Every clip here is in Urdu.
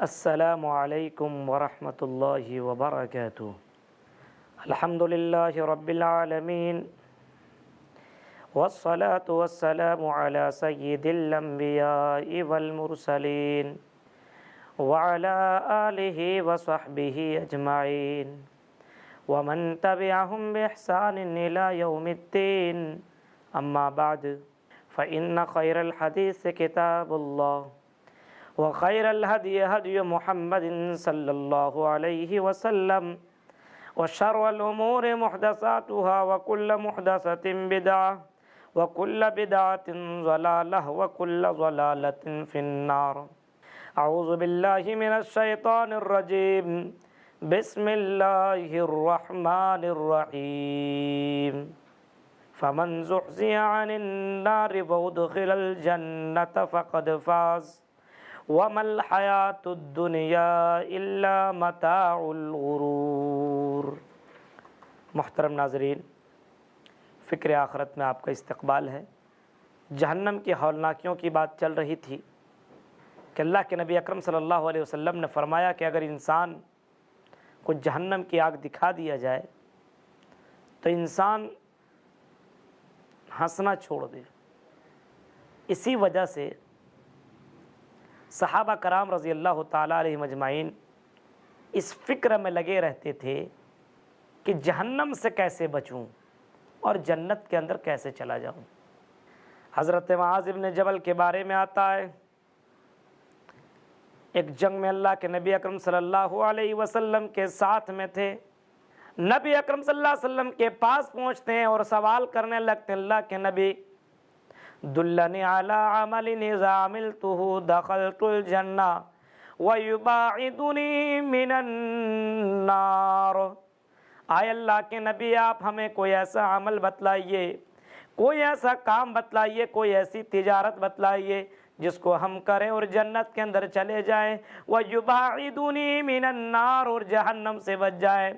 السلام علیکم ورحمۃ اللہ وبرکاتہ۔ الحمد للہ رب العالمین والصلاة والسلام علی سید الانبیاء والمرسلین وعلی آلہ وصحبہ اجمعین ومن تبعہم بإحسان الی یوم الدین، اما بعد فإن خیر الحدیث کتاب اللہ وخیر الہدی ہدی محمد صلی اللہ علیہ وسلم وشر الامور محدثاتها وکل محدثۃ بدعہ وکل بدعۃ ضلالہ وکل ضلالۃ فی النار۔ اعوذ باللہ من الشیطان الرجیم، بسم اللہ الرحمن الرحیم۔ فمن زحزح عن النار وادخل الجنة فقد فاز وَمَا الْحَيَاةُ الدُّنْيَا إِلَّا مَتَاعُ الْغُرُورِ۔ محترم ناظرین، فکر آخرت میں آپ کا استقبال ہے۔ جہنم کی ہولناکیوں کی بات چل رہی تھی کہ اللہ کے نبی اکرم صلی اللہ علیہ وسلم نے فرمایا کہ اگر انسان کو جہنم کی آگ دکھا دیا جائے تو انسان ہنسنا چھوڑ دے۔ اسی وجہ سے صحابہ کرام رضی اللہ تعالیٰ علیہم اجمعین اس فکر میں لگے رہتے تھے کہ جہنم سے کیسے بچوں اور جنت کے اندر کیسے چلا جاؤں۔ حضرت معاذ بن جبل کے بارے میں آتا ہے، ایک جنگ میں اللہ کے نبی اکرم صلی اللہ علیہ وسلم کے ساتھ میں تھے۔ نبی اکرم صلی اللہ علیہ وسلم کے پاس پہنچتے ہیں اور سوال کرنے لگتے ہیں، اللہ کے نبی دلنی علی عمل اذا عملته دخلت الجنہ ویباعدنی من النار۔ آئے اللہ کے نبی، آپ ہمیں کوئی ایسا عمل بتلائیے، کوئی ایسا کام بتلائیے، کوئی ایسی تجارت بتلائیے جس کو ہم کریں اور جنت کے اندر چلے جائیں، ویباعدنی من النار، اور جہنم سے بچ جائیں۔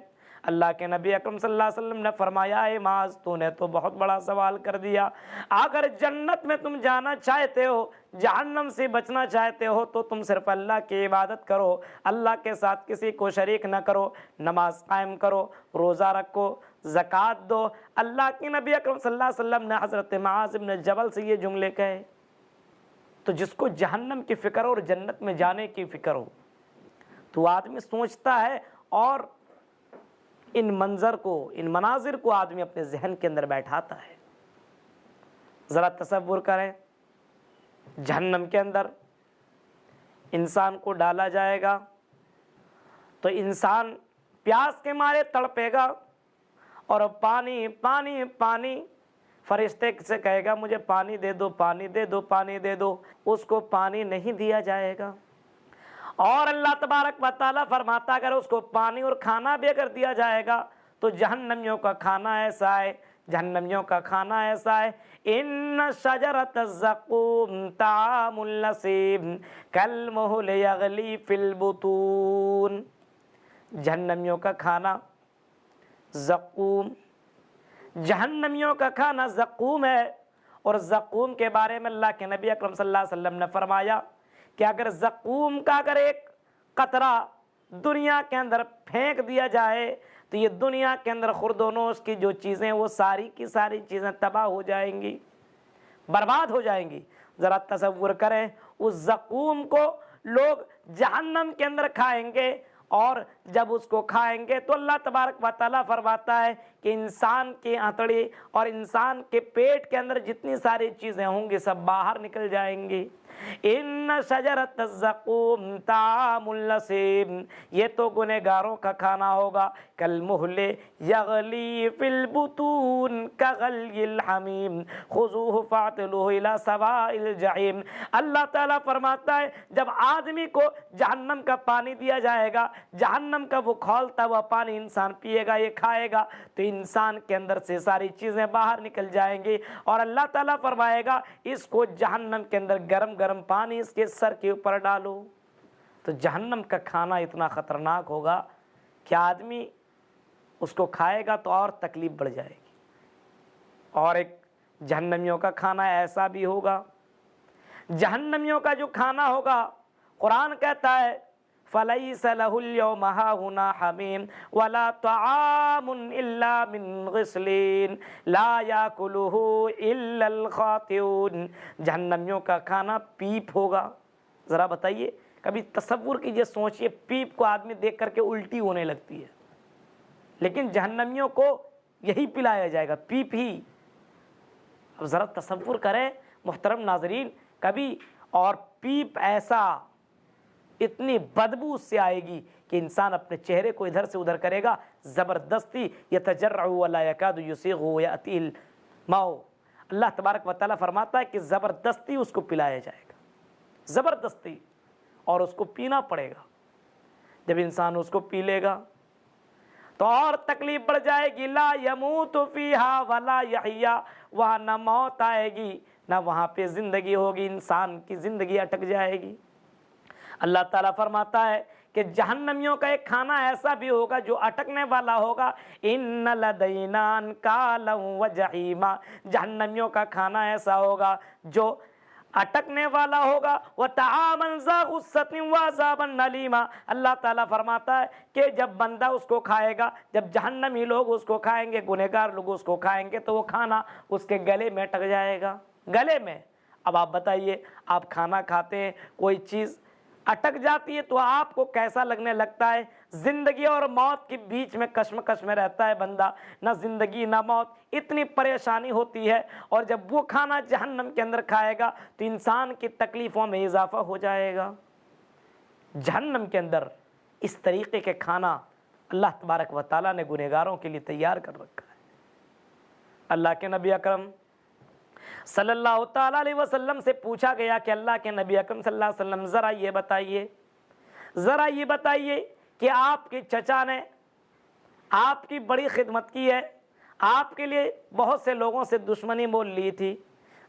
اللہ کے نبی اکرم صلی اللہ علیہ وسلم نے فرمایا، اے معاذ، تو نے تو بہت بڑا سوال کر دیا۔ اگر جنت میں تم جانا چاہتے ہو، جہنم سے بچنا چاہتے ہو، تو تم صرف اللہ کی عبادت کرو، اللہ کے ساتھ کسی کو شریک نہ کرو، نماز قائم کرو، روزہ رکھو، زکوٰۃ دو۔ اللہ کے نبی اکرم صلی اللہ علیہ وسلم نے حضرت معاذ بن جبل سے یہ جملے کہے۔ تو جس کو جہنم کی فکر اور جنت میں جانے کی فکر ہو تو آدمی سوچتا ہے اور ان منظر کو، ان مناظر کو آدمی اپنے ذہن کے اندر بیٹھاتا ہے۔ ذرا تصور کریں، جہنم کے اندر انسان کو ڈالا جائے گا تو انسان پیاس کے مارے تڑپے گا اور پانی پانی پانی، فرشتے سے کہے گا مجھے پانی دے دو، پانی دے دو، پانی دے دو، اس کو پانی نہیں دیا جائے گا۔ اور اللہ تبارک و تعالیٰ فرماتا اگر اس کو پانی اور کھانا بھی اگر دیا جائے گا تو جہنمیوں کا کھانا ایسا ہے، جہنمیوں کا کھانا ایسا ہے، ان شجرۃ الزقوم طعام النسیم کالمہل یغلی فی البطون۔ جہنمیوں کا کھانا زقوم، جہنمیوں کا کھانا زقوم ہے۔ اور زقوم کے بارے میں اللہ کے نبی اکرم صلی اللہ علیہ وسلم نے فرمایا کہ اگر زقوم کا اگر ایک قطرہ دنیا کے اندر پھینک دیا جائے تو یہ دنیا کے اندر خورد و نوش کی جو چیزیں وہ ساری کی ساری چیزیں تباہ ہو جائیں گی، برباد ہو جائیں گی۔ ذرا تصور کریں، اس زقوم کو لوگ جہنم کے اندر کھائیں گے، اور جب اس کو کھائیں گے تو اللہ تبارک و تعالیٰ فرماتا ہے کہ انسان کی آنتڑی اور انسان کے پیٹ کے اندر جتنی ساری چیزیں ہوں گی سب باہر نکل جائیں گی۔ ان شجرۃ الزقوم طعام النسیم، یہ تو گنہگاروں کا کھانا ہوگا، کالمہل یغلی فی البطون کغلی الحمیم خذوہ فاعتلوہ الی سواء الجحیم۔ اللہ تعالیٰ فرماتا ہے جب آدمی کو جہنم کا پانی دیا جائے گا، جہنم کا وہ کھولتا ہوا پانی انسان پیے گا، یہ کھائے گا تو انسان کے اندر سے ساری چیزیں باہر نکل جائیں گی، اور اللہ تعالیٰ فرمائے گا اس کو جہنم کے اندر گرم گرم پانی اس کے سر کے اوپر ڈالو۔ تو جہنم کا کھانا اتنا خطرناک ہوگا کہ آدمی اس کو کھائے گا تو اور تکلیف بڑھ جائے گی۔ اور ایک جہنمیوں کا کھانا ایسا بھی ہوگا، جہنمیوں کا جو کھانا ہوگا قرآن کہتا ہے فلیس لہ اليوم ہاہنا حمیم ولا طعام الا من غسلین لا یاکلہ الا الخاطئون۔ جہنمیوں کا کھانا پیپ ہوگا۔ ذرا بتائیے، کبھی تصور کیجئے، سوچئے، پیپ کو آدمی دیکھ کر کے الٹی ہونے لگتی ہے، لیکن جہنمیوں کو یہی پلایا جائے گا، پیپ ہی۔ اب ذرا تصور کریں محترم ناظرین، کبھی، اور پیپ ایسا، اتنی بدبو اس سے آئے گی کہ انسان اپنے چہرے کو ادھر سے ادھر کرے گا، زبردستی یتجرع ولا یکاد یسیغ یأتی الماء۔ اللہ تبارک و تعالیٰ فرماتا ہے کہ زبردستی اس کو پلایا جائے گا، زبردستی، اور اس کو پینا پڑے گا۔ جب انسان اس کو پی لے گا تو اور تکلیف بڑھ جائے گی، لا یموت فیہا ولا یحیا، وہاں نہ موت آئے گی نہ وہاں پہ زندگی ہوگی، انسان کی زندگی اٹک جائے گی۔ اللہ تعالیٰ فرماتا ہے کہ جہنمیوں کا ایک کھانا ایسا بھی ہوگا جو اٹکنے والا ہوگا، ان لدینا انکالا وجحیما، جہنمیوں کا کھانا ایسا ہوگا جو اٹکنے والا ہوگا، وطعاما ذا غصۃ وعذابا الیما۔ اللہ تعالیٰ فرماتا ہے کہ جب بندہ اس کو کھائے گا، جب جہنمی لوگ اس کو کھائیں گے، گنہگار لوگ اس کو کھائیں گے، تو وہ کھانا اس کے گلے میں اٹک جائے گا، گلے میں۔ اب آپ بتائیے، آپ کھانا کھاتے ہیں، کوئی چیز اٹک جاتی ہے تو آپ کو کیسا لگنے لگتا ہے؟ زندگی اور موت کے بیچ میں کشمکش میں رہتا ہے بندہ، نہ زندگی نہ موت، اتنی پریشانی ہوتی ہے۔ اور جب وہ کھانا جہنم کے اندر کھائے گا تو انسان کی تکلیفوں میں اضافہ ہو جائے گا۔ جہنم کے اندر اس طریقے کے کھانا اللہ تبارک و تعالیٰ نے گنہگاروں کے لیے تیار کر رکھا ہے۔ اللہ کے نبی اکرم صلی اللہ تعالیٰ علیہ وسلم سے پوچھا گیا کہ اللہ کے نبی اکرم صلی اللہ علیہ وسلم ذرا یہ بتائیے کہ آپ کے چچا نے آپ کی بڑی خدمت کی ہے، آپ کے لیے بہت سے لوگوں سے دشمنی مول لی تھی،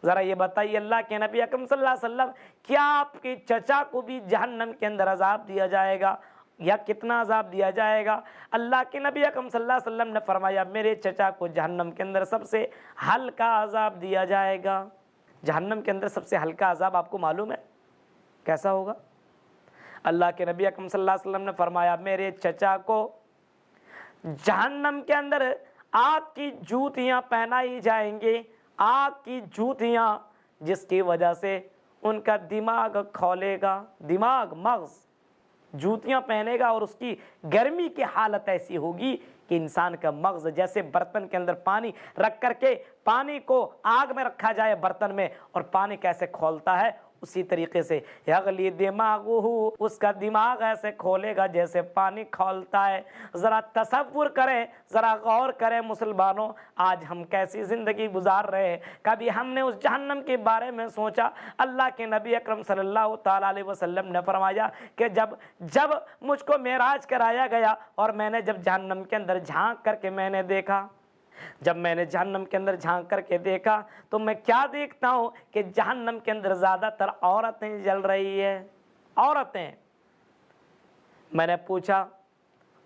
ذرا یہ بتائیے اللہ کے نبی اکرم صلی اللہ علیہ وسلم، کیا آپ کے چچا کو بھی جہنم کے اندر عذاب دیا جائے گا یا کتنا عذاب دیا جائے گا؟ اللہ کے نبی اکرم صلی اللہ علیہ وسلم نے فرمایا میرے چچا کو جہنم کے اندر سب سے ہلکا عذاب دیا جائے گا۔ جہنم کے اندر سب سے ہلکا عذاب آپ کو معلوم ہے کیسا ہوگا؟ اللہ کے نبی اکرم صلی اللہ علیہ وسلم نے فرمایا میرے چچا کو جہنم کے اندر آگ کی جوتیاں پہنائی جائیں گے، آگ کی جوتیاں، جس کی وجہ سے ان کا دماغ کھولے گا، دماغ، مغز، جوتیاں پہنے گا، اور اس کی گرمی کی حالت ایسی ہوگی کہ انسان کا مغز جیسے برتن کے اندر پانی رکھ کر کے پانی کو آگ میں رکھا جائے برتن میں، اور پانی کیسے کھولتا ہے، اسی طریقے سے یغلی دماغہ، اس کا دماغ ایسے کھولے گا جیسے پانی کھولتا ہے۔ ذرا تصور کریں، ذرا غور کریں مسلمانوں، آج ہم کیسی زندگی گزار رہے ہیں؟ کبھی ہم نے اس جہنم کے بارے میں سوچا؟ اللہ کے نبی اکرم صلی اللہ تعالیٰ علیہ وسلم نے فرمایا کہ جب مجھ کو معراج کرایا گیا اور میں نے جب جہنم کے اندر جھانک کر کے میں نے دیکھا، جب میں نے جہنم کے اندر جھانک کر کے دیکھا تو میں کیا دیکھتا ہوں کہ جہنم کے اندر زیادہ تر عورتیں جل رہی ہیں، عورتیں۔ میں نے پوچھا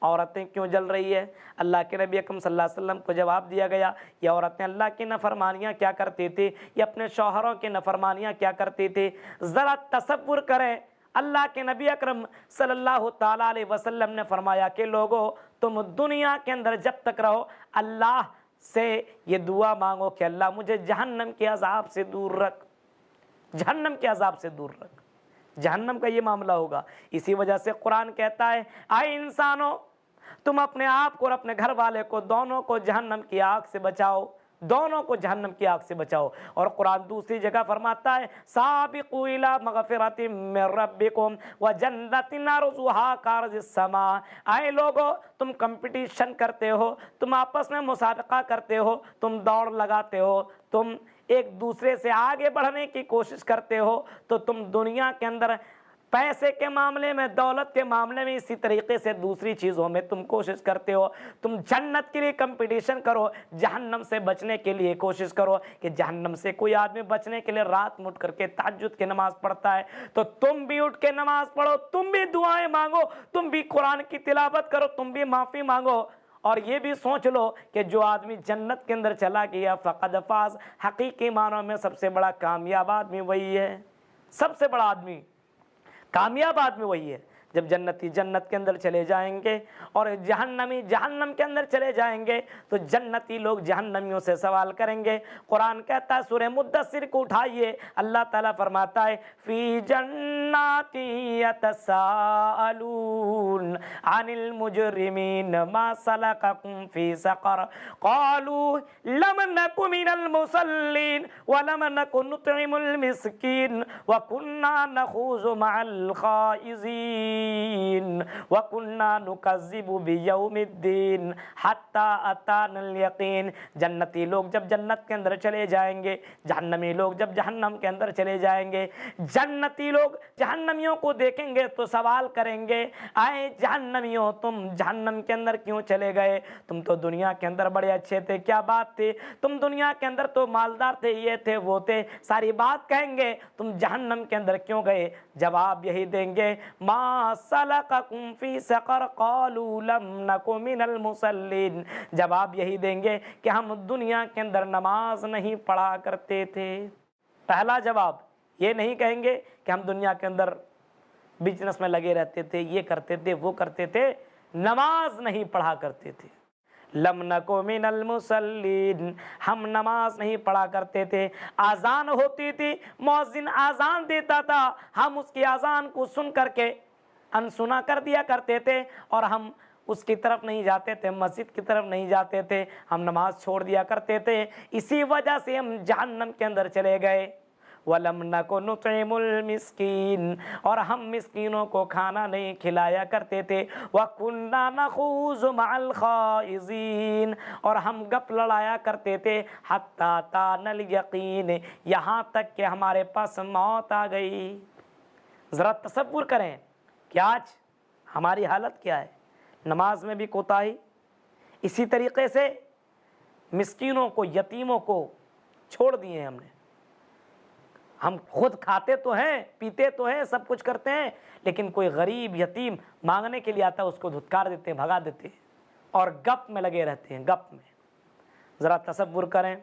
عورتیں کیوں جل رہی ہے؟ اللہ کے نبی اکرم صلی اللہ علیہ وسلم کو جواب دیا گیا یہ عورتیں اللہ کی نافرمانیاں کیا کرتی تھی، یہ اپنے شوہروں کی نافرمانیاں کیا کرتی تھی۔ ذرا تصور کریں، اللہ کے نبی اکرم صلی اللہ تعالیٰ علیہ وسلم نے فرمایا کہ لوگوں تم دنیا کے اندر جب تک رہو اللہ سے یہ دعا مانگو کہ اللہ مجھے جہنم کے عذاب سے دور رکھ، جہنم کے عذاب سے دور رکھ۔ جہنم کا یہ معاملہ ہوگا۔ اسی وجہ سے قرآن کہتا ہے اے انسانوں، تم اپنے آپ کو اور اپنے گھر والے کو دونوں کو جہنم کی آگ سے بچاؤ، دونوں کو جہنم کی آگ سے بچاؤ۔ اور قرآن دوسری جگہ فرماتا ہے سابقوا الی مغفرۃ من ربکم وجنۃ عرضھا کعرض السماء، اے لوگو تم کمپٹیشن کرتے ہو، تم آپس میں مسابقہ کرتے ہو، تم دوڑ لگاتے ہو، تم ایک دوسرے سے آگے بڑھنے کی کوشش کرتے ہو، تو تم دنیا کے اندر پیسے کے معاملے میں، دولت کے معاملے میں، اسی طریقے سے دوسری چیزوں میں تم کوشش کرتے ہو۔ تم جنت کے لیے کمپٹیشن کرو، جہنم سے بچنے کے لیے کوشش کرو کہ جہنم سے کوئی آدمی بچنے کے لیے رات میں اٹھ کر کے تہجد کی نماز پڑھتا ہے تو تم بھی اٹھ کے نماز پڑھو، تم بھی دعائیں مانگو، تم بھی قرآن کی تلاوت کرو، تم بھی معافی مانگو۔ اور یہ بھی سوچ لو کہ جو آدمی جنت کے اندر چلا گیا فقد فاز، حقیقی معنوں میں سب سے بڑا کامیاب آدمی وہی ہے، سب سے بڑا آدمی، کامیاب آدمی وہی ہے جب جنتی جنت کے اندر چلے جائیں گے اور جہنمی جہنم کے اندر چلے جائیں گے تو جنتی لوگ جہنمیوں سے سوال کریں گے۔ قرآن کہتا ہے سورہ مدثر کو اٹھائیے، اللہ تعالیٰ فرماتا ہے فی جنات یتساءلون عن المجرمین ما سلککم فی سقر قالوا لم نک من المصلین ولم نک نطعم المسکین وکننا نخوض مع الخائضین وکننا نکذب بیوم الدین حتی اتانا الیقین۔ جنتی لوگ جب جنت کے اندر چلے جائیں گے، جہنمی لوگ جب جہنم کے اندر چلے جائیں گے، جنتی لوگ جہنمیوں کو دیکھیں گے تو سوال کریں گے آئے جہنمیوں تم جہنم کے اندر کیوں چلے گئے؟ تم تو دنیا کے اندر بڑے اچھے تھے، کیا بات تھی؟ تم دنیا کے اندر تو مالدار تھے، یہ تھے وہ تھے، ساری بات کہیں گے، تم جہنم کے اندر کیوں گئے؟ جواب یہی دیں گے ما سلککم فی سقر قالوا لم نک من المصلین، جواب یہی دیں گے کہ ہم دنیا کے اندر نماز نہیں پڑھا کرتے تھے۔ پہلا جواب یہ نہیں کہیں گے کہ ہم دنیا کے اندر بزنس میں لگے رہتے تھے، یہ کرتے تھے وہ کرتے تھے، نماز نہیں پڑھا کرتے تھے۔ لم نکو من المصلین، ہم نماز نہیں پڑھا کرتے تھے۔ اذان ہوتی تھی، مؤذن اذان دیتا تھا، ہم اس کی اذان کو سن کر کے انسنا کر دیا کرتے تھے اور ہم اس کی طرف نہیں جاتے تھے، مسجد کی طرف نہیں جاتے تھے، ہم نماز چھوڑ دیا کرتے تھے، اسی وجہ سے ہم جہنم کے اندر چلے گئے۔ وَلَمْ نَكُ نُطْعِمُ الْمِسْكِينَ، اور ہم مسکینوں کو کھانا نہیں کھلایا کرتے تھے۔ وَكُنَّا نَخُوضُ مَعَ الْخَائِضِينَ، اور ہم گپ لڑایا کرتے تھے۔ حَتَّى أَتَانَا الْيَقِينُ، یہاں تک کہ ہمارے پاس موت آ گئی۔ ذرا تصور کریں کہ آج ہماری حالت کیا ہے، نماز میں بھی کوتاہی، اسی طریقے سے مسکینوں کو یتیموں کو چھوڑ دیے ہم نے۔ ہم خود کھاتے تو ہیں، پیتے تو ہیں، سب کچھ کرتے ہیں، لیکن کوئی غریب یتیم مانگنے کے لیے آتا ہے اس کو دھتکار دیتے ہیں، بھگا دیتے ہیں اور گپ میں لگے رہتے ہیں، گپ میں۔ ذرا تصور کریں،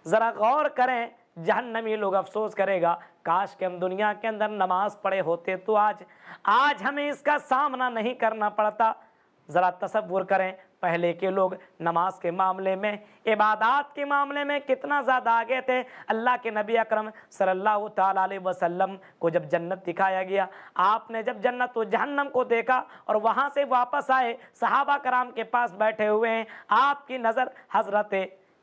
ذرا غور کریں، جہنمی لوگ افسوس کرے گا کاش کہ ہم دنیا کے اندر نماز پڑھے ہوتے تو آج ہمیں اس کا سامنا نہیں کرنا پڑتا۔ ذرا تصور کریں پہلے کے لوگ نماز کے معاملے میں، عبادات کے معاملے میں کتنا زیادہ آگے تھے۔ اللہ کے نبی اکرم صلی اللہ تعالیٰ علیہ وسلم کو جب جنت دکھایا گیا، آپ نے جب جنت و جہنم کو دیکھا اور وہاں سے واپس آئے، صحابہ کرام کے پاس بیٹھے ہوئے ہیں، آپ کی نظر حضرت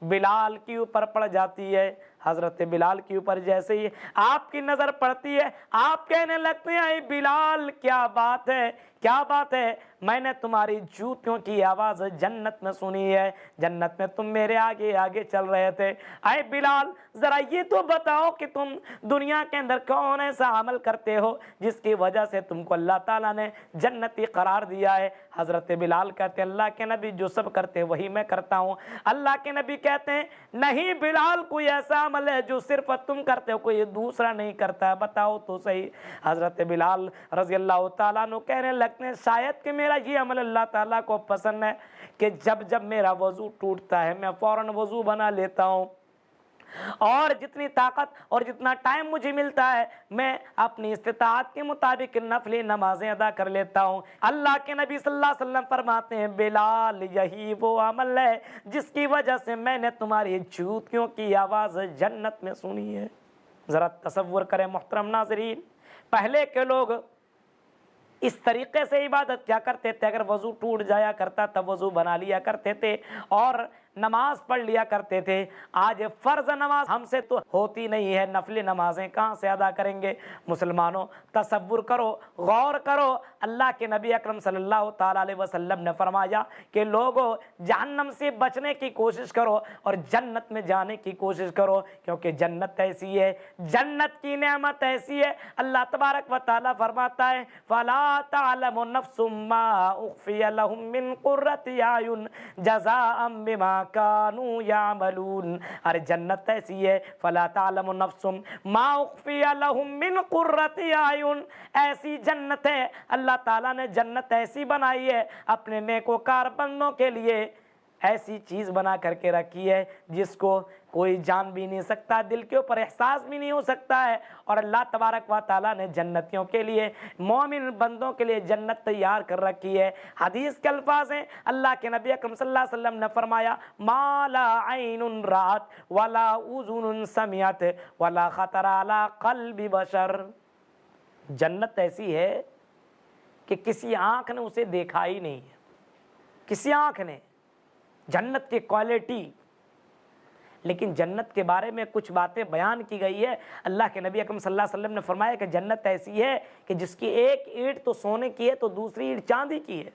بلال کے اوپر پڑ جاتی ہے۔ حضرت بلال کے اوپر جیسے ہی آپ کی نظر پڑتی ہے، آپ کہنے لگتے ہیں اے بلال کیا بات ہے، کیا بات ہے؟ میں نے تمہاری جوتوں کی آواز جنت میں سنی ہے، جنت میں تم میرے آگے آگے چل رہے تھے۔ اے بلال ذرا یہ تو بتاؤ کہ تم دنیا کے اندر کون ایسا عمل کرتے ہو جس کی وجہ سے تم کو اللہ تعالیٰ نے جنتی قرار دیا ہے؟ حضرت بلال کہتے ہیں اللہ کے نبی جو سب کرتے ہیں وہی میں کرتا ہوں۔ اللہ کے نبی کہتے ہیں نہیں بلال، کوئی ایسا عمل ہے جو صرف تم کرتے ہو، کوئی دوسرا نہیں کرتا ہے، بتاؤ تو صحیح۔ حضرت بلال رضی اللہ تعالیٰ عنہ کہنے لگتے ہیں شاید کہ میرا یہ عمل اللہ تعالیٰ کو پسند ہے کہ جب میرا وضو ٹوٹتا ہے میں فوراً وضو بنا لیتا ہوں، اور جتنی طاقت اور جتنا ٹائم مجھے ملتا ہے میں اپنی استطاعت کے مطابق نفلی نمازیں ادا کر لیتا ہوں۔ اللہ کے نبی صلی اللہ علیہ وسلم فرماتے ہیں بلال یہی وہ عمل ہے جس کی وجہ سے میں نے تمہاری جوتیوں کی آواز جنت میں سنی ہے۔ ذرا تصور کریں محترم ناظرین، پہلے کے لوگ اس طریقے سے عبادت کیا کرتے تھے، اگر وضو ٹوٹ جایا کرتا تب وضو بنا لیا کرتے تھے اور نماز پڑھ لیا کرتے تھے۔ آج فرض نماز ہم سے تو ہوتی نہیں ہے، نفلی نمازیں کہاں سے ادا کریں گے؟ مسلمانوں تصور کرو، غور کرو، اللہ کے نبی اکرم صلی اللہ تعالیٰ علیہ وسلم نے فرمایا کہ لوگوں جہنم سے بچنے کی کوشش کرو اور جنت میں جانے کی کوشش کرو، کیونکہ جنت ایسی ہے، جنت کی نعمت ایسی ہے۔ اللہ تبارک و تعالیٰ فرماتا ہے فَلَا تَعْلَمُ نَفْسٌ مَّا أُخْفِيَ لَهُم مِّن قُرَّةِ أَعْيُنٍ جَزَاءً بِمَا كَانُوا يَعْمَلُونَ۔ ارے جنت ایسی ہے فَلَا تَعْلَمُ نَفْسٌ مَّا أُخْفِيَ لَهُم مِّن قُرَّةِ أَعْيُنٍ، ایسی جنت ہے، اللہ تعالیٰ نے جنت ایسی بنائی ہے اپنے نیکوکار بندوں کے لیے، ایسی چیز بنا کر کے رکھی ہے جس کو کوئی جان بھی نہیں سکتا, دل کے اوپر احساس بھی نہیں ہو سکتا ہے. اور اللہ تبارک و تعالیٰ نے جنتیوں کے لیے, مومن بندوں کے لیے جنت تیار کر رکھی ہے. حدیث کے الفاظ ہیں, اللہ کے نبی اکرم صلی اللہ علیہ وسلم نے فرمایا ما لا عین رات ولا اذن سمعت ولا خطر علی قلب بشر. جنت ایسی ہے کہ کسی آنکھ نے اسے دیکھا ہی نہیں ہے, کسی آنکھ نے. جنت کی کوالٹی, لیکن جنت کے بارے میں کچھ باتیں بیان کی گئی ہے. اللہ کے نبی اکرم صلی اللہ علیہ وسلم نے فرمایا کہ جنت ایسی ہے کہ جس کی ایک اینٹ تو سونے کی ہے تو دوسری اینٹ چاندی کی ہے.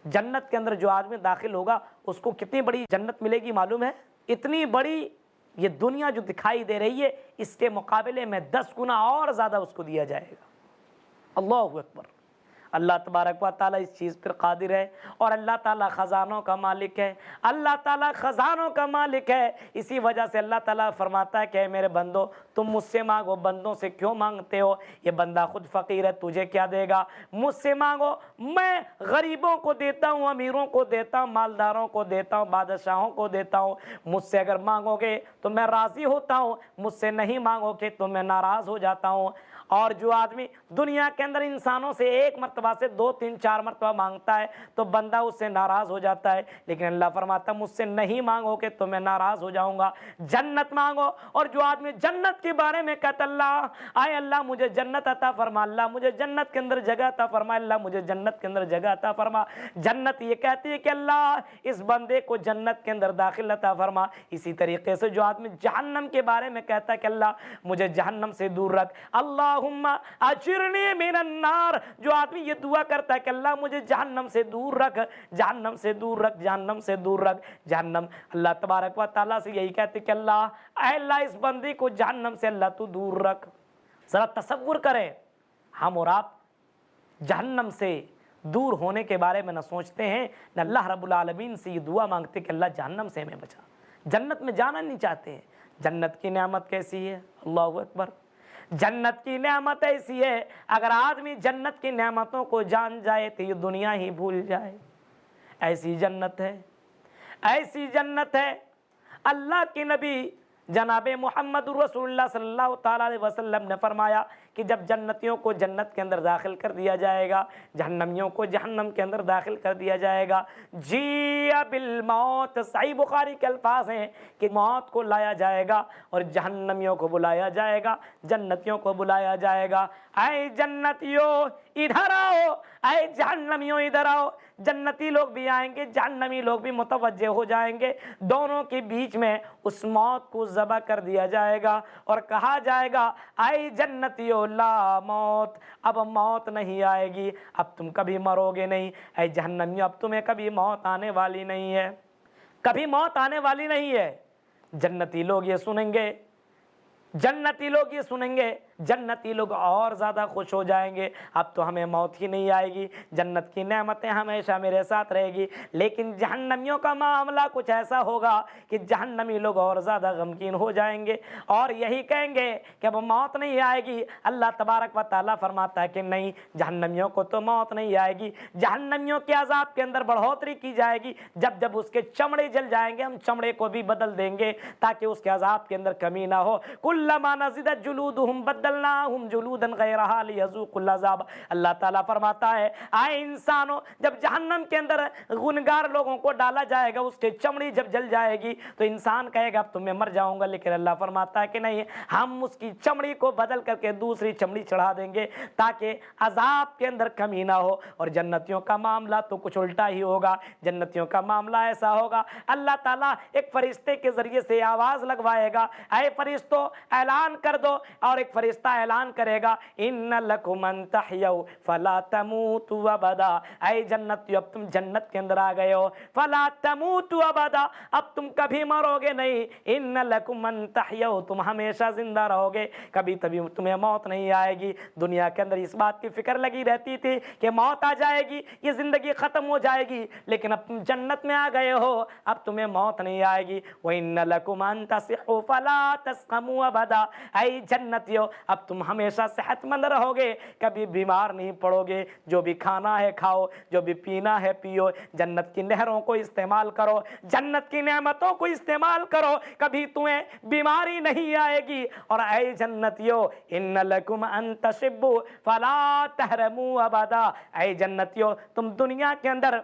جنت کے اندر جو آدمی داخل ہوگا اس کو کتنی بڑی جنت ملے گی معلوم ہے؟ اتنی بڑی یہ دنیا جو دکھائی دے رہی ہے اس کے مقابلے میں 10 گنا اور زیادہ اس کو دیا جائے گا. اللہ اکبر. اللہ تبارک و تعالیٰ اس چیز پر قادر ہے, اور اللہ تعالیٰ خزانوں کا مالک ہے. اللہ تعالیٰ خزانوں کا مالک ہے. اسی وجہ سے اللہ تعالیٰ فرماتا ہے کہ اے میرے بندو تم مجھ سے مانگو, بندوں سے کیوں مانگتے ہو؟ یہ بندہ خود فقیر ہے, تجھے کیا دے گا؟ مجھ سے مانگو, میں غریبوں کو دیتا ہوں, امیروں کو دیتا ہوں, مالداروں کو دیتا ہوں, بادشاہوں کو دیتا ہوں. مجھ سے اگر مانگو گے تو میں راضی ہوتا ہوں, مجھ سے نہیں مانگو گے تو میں ناراض ہو جاتا ہوں. اور جو آدمی دنیا کے اندر انسانوں سے ایک مرتبہ سے 2 3 4 مرتبہ مانگتا ہے تو بندہ اس سے ناراض ہو جاتا ہے, لیکن اللہ فرماتا ہے مجھ سے نہیں مانگو گے تو میں ناراض ہو جاؤں گا. جنت مانگو, اور جو آدمی جنت کے بارے میں کہتا اللہ آئے اللہ مجھے جنت عطا فرما, اللہ مجھے جنت کے اندر جگہ عطا فرما, اللہ مجھے جنت کے اندر جگہ عطا فرما. جنت یہ کہتی ہے کہ اللہ اس بندے کو جنت کے اندر داخل عطا فرما. اسی طریقے سے جو آدمی جہنم کے بارے میں کہتا ہے کہ اللہ مجھے جہنم سے دور رکھ, اللہ اجرنی من النار, جو آدمی یہ دعا کرتا ہے کہ اللہ مجھے جہنم سے دور رکھ, جہنم سے دور رکھ, جہنم سے دور رکھ. جہنم اللہ تبارک و تعالیٰ سے یہی کہتے کہ اللہ اے اللہ اس بندی کو جہنم سے اللہ تو دور رکھ. ذرا تصور کریں, ہم اور آپ جہنم سے دور ہونے کے بارے میں نہ سوچتے ہیں, نہ اللہ رب العالمین سے یہ دعا مانگتے کہ اللہ جہنم سے ہمیں بچا. جنت میں جانا نہیں چاہتے ہیں. جنت کی نعمت کیسی ہے, اللہ اکبر. جنت کی نعمت ایسی ہے اگر آدمی جنت کی نعمتوں کو جان جائے تو یہ دنیا ہی بھول جائے. ایسی جنت ہے, ایسی جنت ہے. اللہ کے نبی جناب محمد رسول اللہ صلی اللہ تعالیٰ علیہ وسلم نے فرمایا کہ جب جنتیوں کو جنت کے اندر داخل کر دیا جائے گا, جہنمیوں کو جہنم کے اندر داخل کر دیا جائے گا, جی بالموت, صحیح بخاری کے الفاظ ہیں کہ موت کو لایا جائے گا اور جہنمیوں کو بلایا جائے گا, جنتیوں کو بلایا جائے گا. اے جنتیوں ادھر آؤ, اے جہنمیوں ادھر آؤ. جنتی لوگ بھی آئیں گے, جہنمی لوگ بھی متوجہ ہو جائیں گے. دونوں کے بیچ میں اس موت کو ذبح کر دیا جائے گا اور کہا جائے گا اے جنتیوں لا موت, اب موت نہیں آئے گی, اب تم کبھی مرو گے نہیں. اے جہنمیوں اب تمہیں کبھی موت آنے والی نہیں ہے, کبھی موت آنے والی نہیں ہے. جنتی لوگ یہ سنیں گے, جنتی لوگ یہ سنیں گے, جنتی لوگ اور زیادہ خوش ہو جائیں گے, اب تو ہمیں موت ہی نہیں آئے گی, جنت کی نعمتیں ہمیشہ میرے ساتھ رہے گی. لیکن جہنمیوں کا معاملہ کچھ ایسا ہوگا کہ جہنمی لوگ اور زیادہ غمگین ہو جائیں گے اور یہی کہیں گے کہ اب موت نہیں آئے گی. اللہ تبارک و تعالیٰ فرماتا ہے کہ نہیں, جہنمیوں کو تو موت نہیں آئے گی, جہنمیوں کے عذاب کے اندر بڑھوتری کی جائے گی. جب جب اس کے چمڑے جل جائیں گے ہم چمڑے کو بھی بدل دیں گے تاکہ اس کے عذاب کے اندر کمی نہ ہو. کلما نضجت جلودہم بدلناہم جلودا غیرہا لیذوقوا العذاب. اللہ تعالیٰ فرماتا ہے اے انسانوں جب جہنم کے اندر غنگار لوگوں کو ڈالا جائے گا, اس کے چمڑی جب جل جائے گی تو انسان کہے گا اب تو میں مر جاؤں گا, لیکن اللہ فرماتا ہے کہ نہیں, ہم اس کی چمڑی کو بدل کر کے دوسری چمڑی چڑھا دیں گے تاکہ عذاب کے اندر کمی نہ ہو. اور جنتیوں کا معاملہ تو کچھ الٹا ہی ہوگا. جنتیوں کا معاملہ ایسا ہوگا, اللہ تعالیٰ ایک فرشتے کے ذریعے سے آواز لگوائے گا, اے فرشتوں اعلان کر دو, اور ایک فرشتہ اعلان کرے گا ان لکم ان تحیوا فلا تموتوا ابدا. اے جنتیوں اب تم جنت کے اندر آ گئے ہو, فلا تموتوا ابدا, اب تم کبھی مرو گے نہیں. ان لکم ان تحیوا, تم ہمیشہ زندہ رہو گے, کبھی تمہیں موت نہیں آئے گی. دنیا کے اندر اس بات کی فکر لگی رہتی تھی کہ موت آ جائے گی, یہ زندگی ختم ہو جائے گی, لیکن اب تم جنت میں آ گئے ہو, اب تمہیں موت نہیں آئے گی. وَإِنَّ لَكُمْ أَن تَصِحُّوا فَلَا تَسْقَمُوا أَبَدًا. اے جنتیوں اب تم ہمیشہ صحت مند رہو گے، کبھی بیمار نہیں پڑو گے، جو بھی کھانا ہے کھاؤ، جو بھی پینا ہے پیو، جنت کی نہروں کو استعمال کرو، جنت کی نعمتوں کو استعمال کرو، کبھی تمہیں بیماری نہیں آئے گی۔ اور اے جنتیو ان لکم ان تشبوا فلا تحرموا ابدا، اے جنتیو تم دنیا کے اندر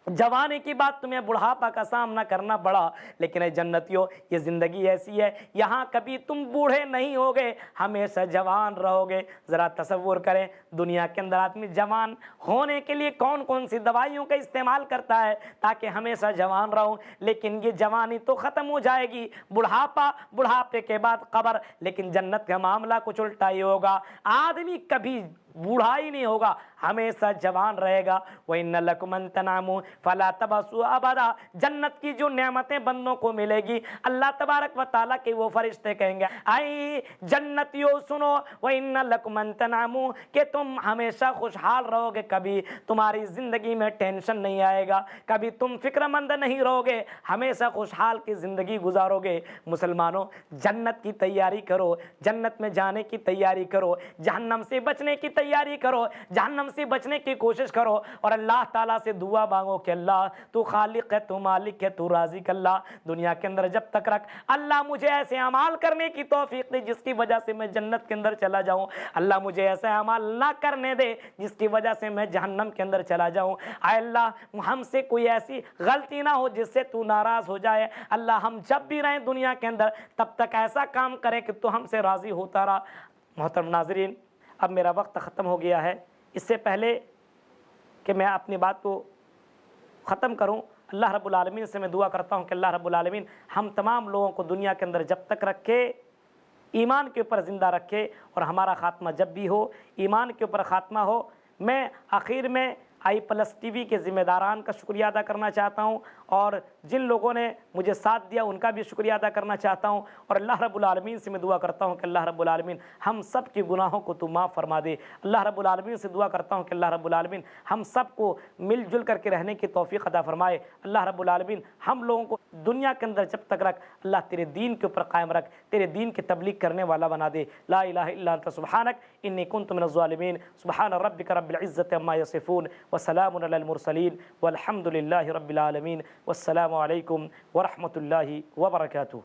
جوانی کی بات تمہیں بڑھاپا کا سامنا کرنا پڑا، لیکن اے جنتیو یہ زندگی ایسی ہے یہاں کبھی تم بوڑھے نہیں ہوگے، ہمیشہ جوان رہو گے۔ ذرا تصور کریں دنیا کے اندر آدمی جوان ہونے کے لیے کون کون سی دوائیوں کا استعمال کرتا ہے تاکہ ہمیشہ جوان رہوں، لیکن یہ جوانی تو ختم ہو جائے گی، بڑھاپا، بڑھاپے کے بعد قبر، لیکن جنت کا معاملہ کچھ الٹا ہی ہوگا، آدمی کبھی بوڑھا ہی نہیں ہوگا، ہمیشہ جوان رہے گا۔ وَإِنَّ لَكُمْ أَن تَنَامُوا فَلَا تَبْأَسُوا أَبَدًا، جنت کی جو نعمتیں بندوں کو ملے گی، اللہ تبارک و تعالیٰ کے وہ فرشتے کہیں گے اے جنتیوں سنو، وَإِنَّ لَكُمْ أَن تَنَامُوا، کہ تم ہمیشہ خوشحال رہو گے، کبھی تمہاری زندگی میں ٹینشن نہیں آئے گا، کبھی تم فکر مند نہیں رہو گے، ہمیشہ خوشحال کی زندگی گزارو گے۔ مسلمانوں جنت کی تیاری کرو، جنت میں جانے کی تیاری کرو، جہنم سے بچنے کی تیاری کرو، جہنم سے بچنے کی کوشش کرو، اور اللہ تعالیٰ سے دعا مانگو کہ اللہ تو خالق ہے، تو مالک ہے، تو رازق اللہ، دنیا کے اندر جب تک رکھ، اللہ مجھے ایسے اعمال کرنے کی توفیق دے جس کی وجہ سے میں جنت کے اندر چلا جاؤں، اللہ مجھے ایسے اعمال نہ کرنے دے جس کی وجہ سے میں جہنم کے اندر چلا جاؤں۔ اے اللہ ہم سے کوئی ایسی غلطی نہ ہو جس سے تو ناراض ہو جائے، اللہ ہم جب بھی رہیں دنیا کے اندر تب تک ایسا کام کریں کہ تو ہم سے راضی ہوتا رہا۔ محترم ناظرین اب میرا وقت ختم ہو گیا ہے، اس سے پہلے کہ میں اپنی بات کو ختم کروں، اللہ رب العالمین سے میں دعا کرتا ہوں کہ اللہ رب العالمین ہم تمام لوگوں کو دنیا کے اندر جب تک رکھے ایمان کے اوپر زندہ رکھے، اور ہمارا خاتمہ جب بھی ہو ایمان کے اوپر خاتمہ ہو۔ میں آخر میں i+TV کے ذمہ داران کا شکریہ ادا کرنا چاہتا ہوں، اور جن لوگوں نے مجھے ساتھ دیا ان کا بھی شکریہ ادا کرنا چاہتا ہوں، اور اللہ رب العالمین سے میں دعا کرتا ہوں کہ اللہ رب العالمین ہم سب کے گناہوں کو تو معاف فرما دے۔ اللہ رب العالمین سے دعا کرتا ہوں کہ اللہ رب العالمین ہم سب کو مل جل کر کے رہنے کی توفیق عطا فرمائے۔ اللہ رب العالمین ہم لوگوں کو دنیا کے اندر جب تک رکھ، اللہ تیرے دین کے اوپر قائم رکھ، تیرے دین کی تبلیغ کرنے والا بنا دے۔ لا الہ الا انت سبحانک انی کنت من الظالمین۔ سبحان ربک رب العزت عما یصفون وسلام علی المرسلین والحمد للہ رب العالمین، والسلام علیکم ورحمۃ اللہ وبرکاتہ۔